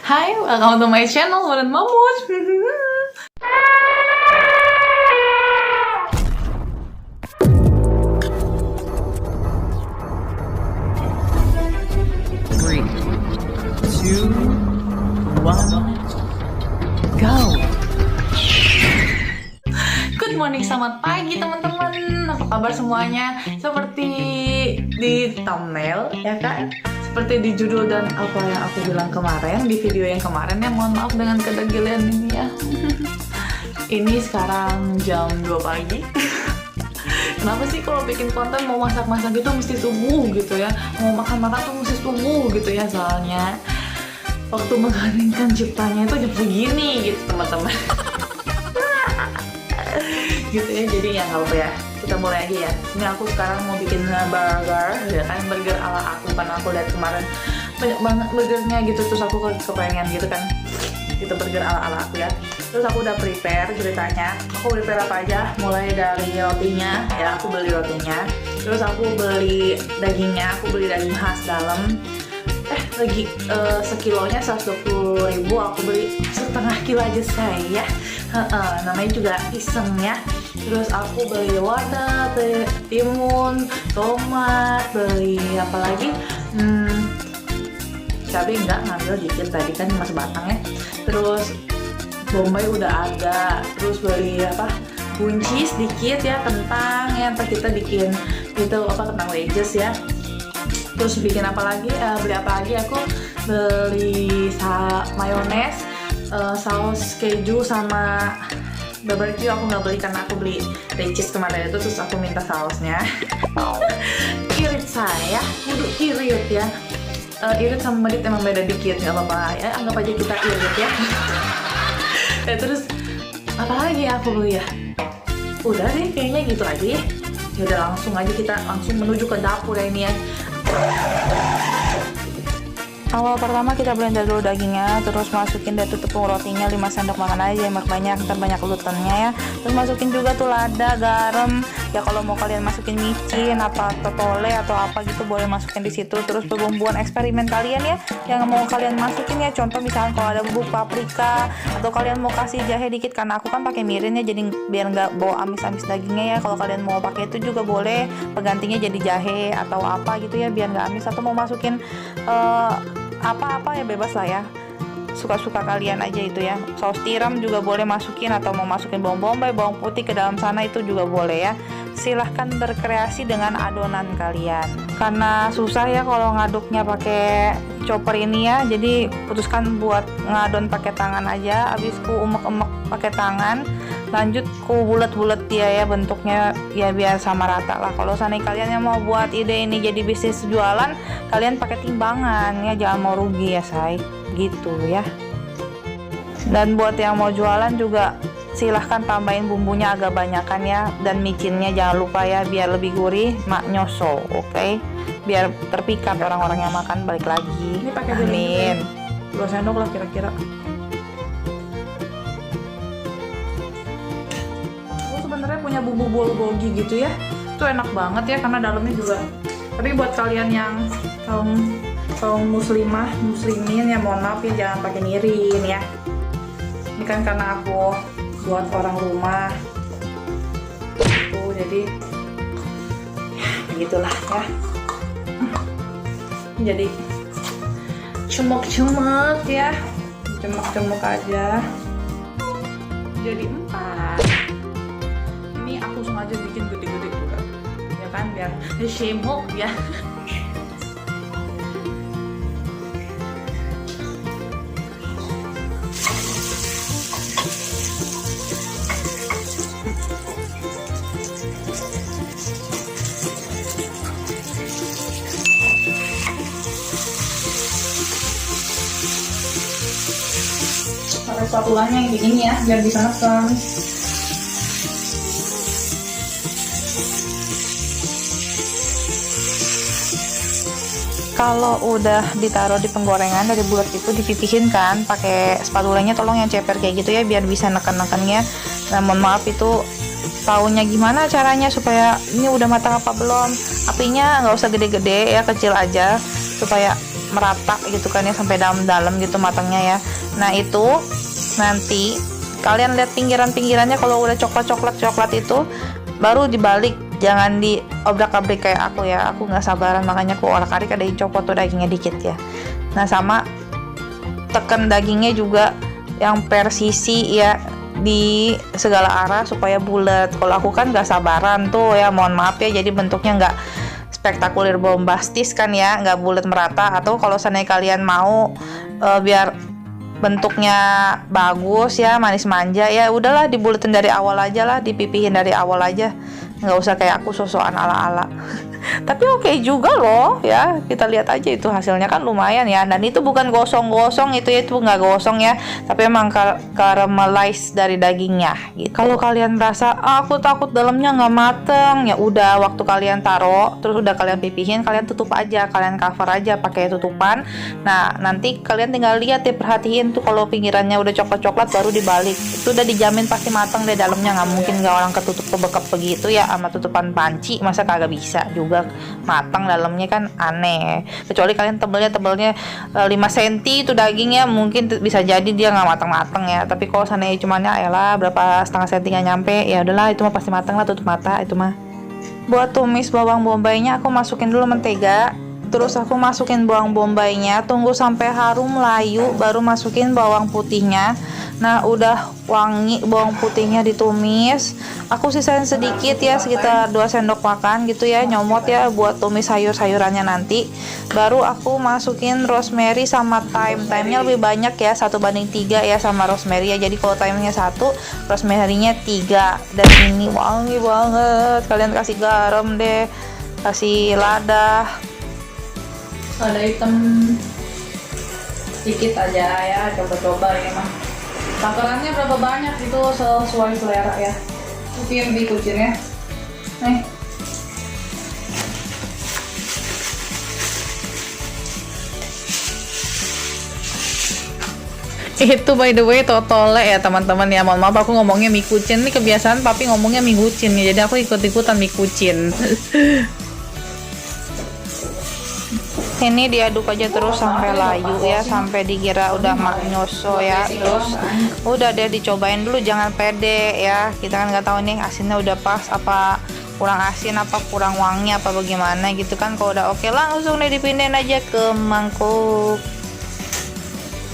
Hai, welcome to my channel, Meren Mamut. Three, two, one, go. Good morning, selamat pagi teman-teman. Apa kabar semuanya? Seperti di thumbnail, ya kan? Seperti di judul dan apa yang aku bilang kemarin di video yang kemarin ya, mohon maaf dengan kedagilan ini ya. Ini sekarang jam 2 pagi. Kenapa sih kalau bikin konten mau masak-masak gitu mesti subuh gitu ya, mau makan-makan tuh mesti subuh gitu ya, soalnya waktu mengheningkan ciptanya itu jam segini gitu teman-teman. Gitu ya, jadi ya nggak apa ya, kita mulai aja ya. Ini aku sekarang mau bikin burger ya kan, burger ala aku karena aku lihat kemarin banyak banget burgernya gitu, terus aku kepengen gitu kan, gitu burger ala aku ya. Terus aku udah prepare ceritanya, aku prepare apa aja, mulai dari rotinya ya, aku beli rotinya, terus aku beli dagingnya, aku beli daging khas dalam, lagi sekilonya 120.000, aku beli setengah kilo aja saya. Namanya juga iseng ya. Terus aku beli wadah, timun, tomat, beli apa lagi, cabai enggak, ngambil dikit tadi kan masih batang ya. Terus bombay udah ada, terus beli apa, buncis dikit ya, kentang ya, ntar kita bikin itu apa, kentang wedges ya. Terus bikin apa lagi, beli apa lagi, aku beli mayones, saus keju sama barbecue. Aku nggak beli karena aku beli cheese kemarin itu, terus aku minta sausnya. Irit saya, kudu irit ya. Irit sama medit emang beda dikit, nggak apa-apa ya, anggap aja kita irit ya. Terus apa lagi ya aku beli ya, udah deh kayaknya gitu aja ya. Ya udah, langsung aja kita langsung menuju ke dapur ya ini ya. Awal pertama kita blender dulu dagingnya, terus masukin deh tuh tepung rotinya 5 sendok makan aja, yang banyak, ntar banyak glutennya ya. Terus masukin juga tuh lada, garam ya, kalau mau kalian masukin micin apa totole atau apa gitu boleh masukin di situ. Terus bumbuan eksperimen kalian ya, yang mau kalian masukin ya, contoh misalnya kalau ada bubuk paprika atau kalian mau kasih jahe dikit, karena aku kan pakai mirin ya, jadi biar nggak bau amis-amis dagingnya ya. Kalau kalian mau pakai itu juga boleh, penggantinya jadi jahe atau apa gitu ya, biar nggak amis. Atau mau masukin apa-apa ya, bebas lah ya, suka-suka kalian aja itu ya. Saus tiram juga boleh masukin, atau mau masukin bawang bombay, bawang putih ke dalam sana itu juga boleh ya. Silahkan berkreasi dengan adonan kalian, karena susah ya kalau ngaduknya pakai chopper ini ya, jadi putuskan buat ngadon pakai tangan aja. Abis ku umek-umek pakai tangan, lanjut ku bulat-bulat dia ya bentuknya ya, biar sama rata lah. Kalau seandainya kalian yang mau buat ide ini jadi bisnis jualan, kalian pakai timbangan ya, jangan mau rugi ya say, gitu ya. Dan buat yang mau jualan juga silahkan tambahin bumbunya agak banyakan ya, dan micinnya jangan lupa ya, biar lebih gurih, mak nyosol, oke? Biar terpikat orang-orang yang makan balik lagi. Ini pakai amin. 2 sendok lah kira-kira. Sebenarnya punya bumbu bulgogi gitu ya, itu enak banget ya, karena dalamnya juga. Tapi buat kalian yang kaum muslimin ya, mohon maaf ya, jangan pakai mirin ya. Ini kan karena aku buat orang rumah tuh, jadi ya begitulah ya. Jadi cemok-cemok ya, cemok-cemok aja jadi 4. Ini aku sengaja bikin gede-gede juga ya kan, biar cemok ya. Pakai spatulanya yang begini ya, biar bisa neken. Kalau udah ditaruh di penggorengan dari bulat itu, dipipihin kan pakai spatulanya, tolong yang ceper kayak gitu ya, biar bisa neken-nekennya. Nah mohon maaf, itu taunya gimana caranya supaya ini udah matang apa belum. Apinya nggak usah gede-gede ya, kecil aja supaya merata gitu kan ya, sampai dalam-dalam gitu matangnya ya. Nah itu nanti kalian lihat pinggiran-pinggirannya kalau udah coklat itu baru dibalik, jangan diobrak-abrik kayak aku ya. Aku nggak sabaran makanya aku orak-arik, ada yang copot tuh dagingnya dikit ya. Nah sama tekan dagingnya juga yang per sisi ya, di segala arah supaya bulat. Kalau aku kan nggak sabaran tuh ya, mohon maaf ya, jadi bentuknya nggak spektakuler bombastis kan ya, nggak bulat merata. Atau kalau seandainya kalian mau biar bentuknya bagus ya, manis manja ya, udahlah dibuletin dari awal aja lah, dipipihin dari awal aja, nggak usah kayak aku sosokan ala-ala. Tapi oke juga loh ya, kita lihat aja itu hasilnya kan lumayan ya. Dan itu bukan gosong-gosong, itu nggak gosong ya, tapi emang caramelize dari dagingnya gitu. Kalau kalian merasa aku takut dalamnya nggak mateng, ya udah waktu kalian taruh terus udah kalian pipihin, kalian tutup aja, kalian cover aja pakai tutupan. Nah nanti kalian tinggal lihat ya, perhatiin tuh kalau pinggirannya udah coklat-coklat baru dibalik, itu udah dijamin pasti mateng deh dalamnya. Nggak mungkin nggak orang ketutup kebekap begitu ya sama tutupan panci, masa kagak bisa juga matang dalamnya, kan aneh. Kecuali kalian tebelnya 5 cm itu dagingnya, mungkin bisa jadi dia nggak matang-matang ya. Tapi kalau seandainya cuma ya lah berapa setengah senti nggak nyampe, ya udahlah itu mah pasti matang lah, tutup mata itu mah. Buat tumis bawang bombaynya aku masukin dulu mentega, terus aku masukin bawang bombaynya, tunggu sampai harum layu baru masukin bawang putihnya. Nah udah wangi bawang putihnya ditumis, aku sisain sedikit ya, sekitar 2 sendok makan gitu ya, nyomot ya buat tumis sayur-sayurannya nanti. Baru aku masukin rosemary sama thyme. Thyme-nya lebih banyak ya, 1:3 ya sama rosemary ya. Jadi kalau thyme-nya 1, rosemary-nya 3. Dan ini wangi banget. Kalian kasih garam deh, kasih lada hitam sedikit aja ya, coba-coba ya mah. Takarannya berapa banyak itu sesuai selera ya. Itu yang dikucin ya. Nih. Itu by the way totole ya teman-teman ya. Mohon maaf aku ngomongnya mie kucin, nih kebiasaan papi ngomongnya mie kucin ya. Jadi aku ikut-ikutan mie kucin. Ini diaduk aja terus sampai layu ya, sampai dikira udah maknyoso ya. Terus udah deh dicobain dulu, jangan pede ya, kita kan nggak tahu nih asinnya udah pas apa kurang asin, apa kurang wangi, apa bagaimana gitu kan. Kalau udah oke langsung deh dipindahin aja ke mangkuk.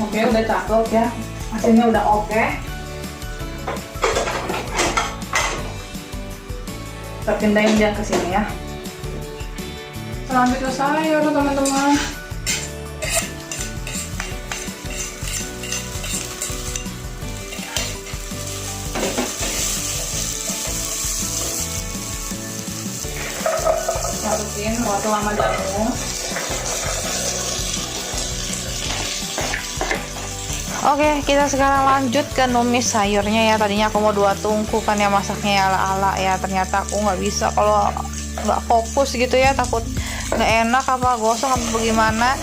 Oke udah cakep ya, asinnya udah oke. Kita pindahin dia ke sini ya. Lanjut ke sayur teman-teman. Masukin wortel sama jagung. Oke, kita sekarang lanjut ke numis sayurnya ya. Tadinya aku mau 2 tungku kan ya masaknya ya ala-ala ya. Ternyata aku nggak bisa kalau nggak fokus gitu ya, takut nggak enak apa gosong apa bagaimana.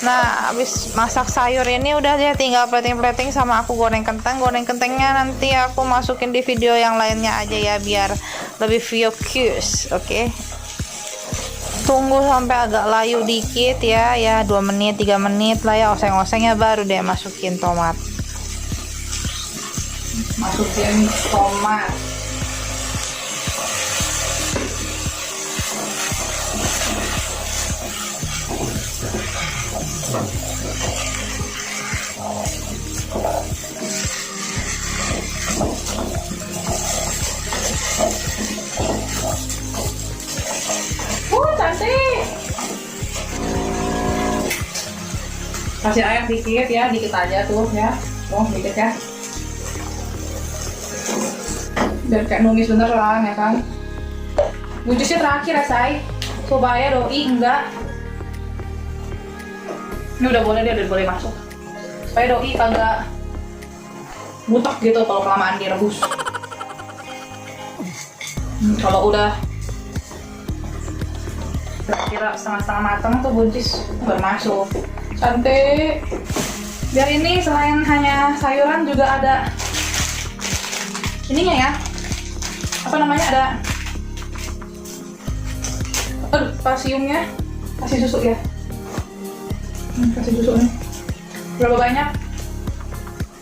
Nah habis masak sayur ini udah dia tinggal plating-plating sama aku goreng kentang. Goreng kentangnya nanti aku masukin di video yang lainnya aja ya, biar lebih fokus. Oke, tunggu sampai agak layu dikit ya 2 menit 3 menit lah ya, oseng-osengnya baru deh masukin tomat. Masukin tomat. Cantik. Kasih air dikit ya, dikit aja tuh ya. Oh, dikit ya. Biar kayak numis beneran ya kan. Buncisnya terakhir ya, say. Supaya doi enggak. Ini udah boleh, dia udah boleh masuk. Supaya doi kagak butek gitu kalau kelamaan direbus. Kalau udah kira setengah-setengah matang tuh buncis baru masuk. Cantik. Biar ini selain hanya sayuran juga ada ininya ya. Apa namanya, ada kalsiumnya, kasih susu ya. Kasih susunya. Berapa banyak?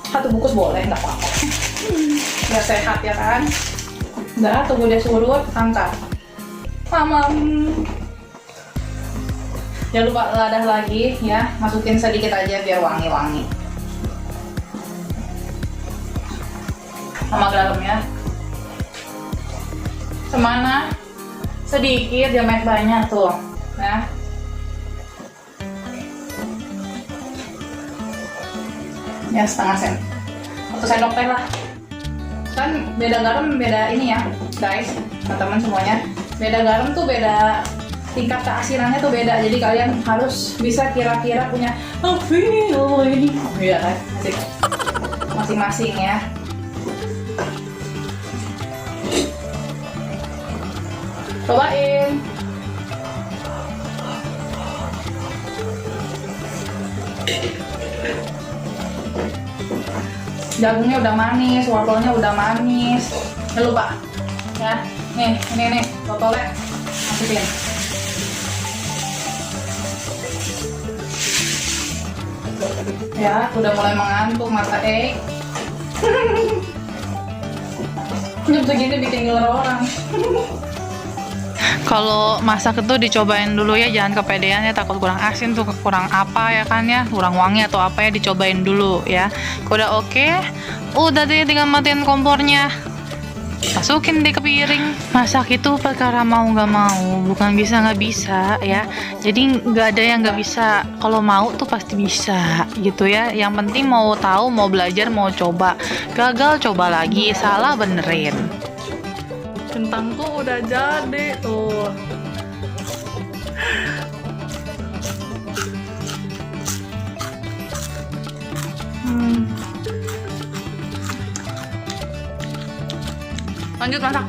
1 bungkus boleh, nggak apa-apa. Biar sehat ya kan. Udah, tunggu dia surut, angkat. Mamam. Jangan lupa lada lagi ya, masukin sedikit aja biar wangi-wangi. Sama garamnya. Semana? Sedikit, jangan banyak tuh. Nah. Ya setengah sen. 1 sendok teh lah. Kan beda garam, beda ini ya, guys, teman-teman semuanya. Beda garam tuh beda tingkat keasinannya tuh beda. Jadi kalian harus bisa kira-kira punya ini beda kan, masing-masing ya. Cobain. Jagungnya udah manis, wortelnya udah manis. Jangan lupa ya. Nih, wortelnya masukin. Ya, udah mulai mengantuk mata Jam segini bikin ngiler orang. Kalau masak itu dicobain dulu ya, jangan kepedean ya, takut kurang asin tuh, kurang apa ya kan ya, kurang wangi atau apa ya, dicobain dulu ya. Udah oke, udah deh tinggal matiin kompornya, masukin deh ke piring. Masak itu perkara mau nggak mau, bukan bisa nggak bisa ya. Jadi nggak ada yang nggak bisa, kalau mau tuh pasti bisa gitu ya. Yang penting mau tahu, mau belajar, mau coba. Gagal coba lagi, salah benerin. Kentang tuh udah jadi tuh. Lanjut masak.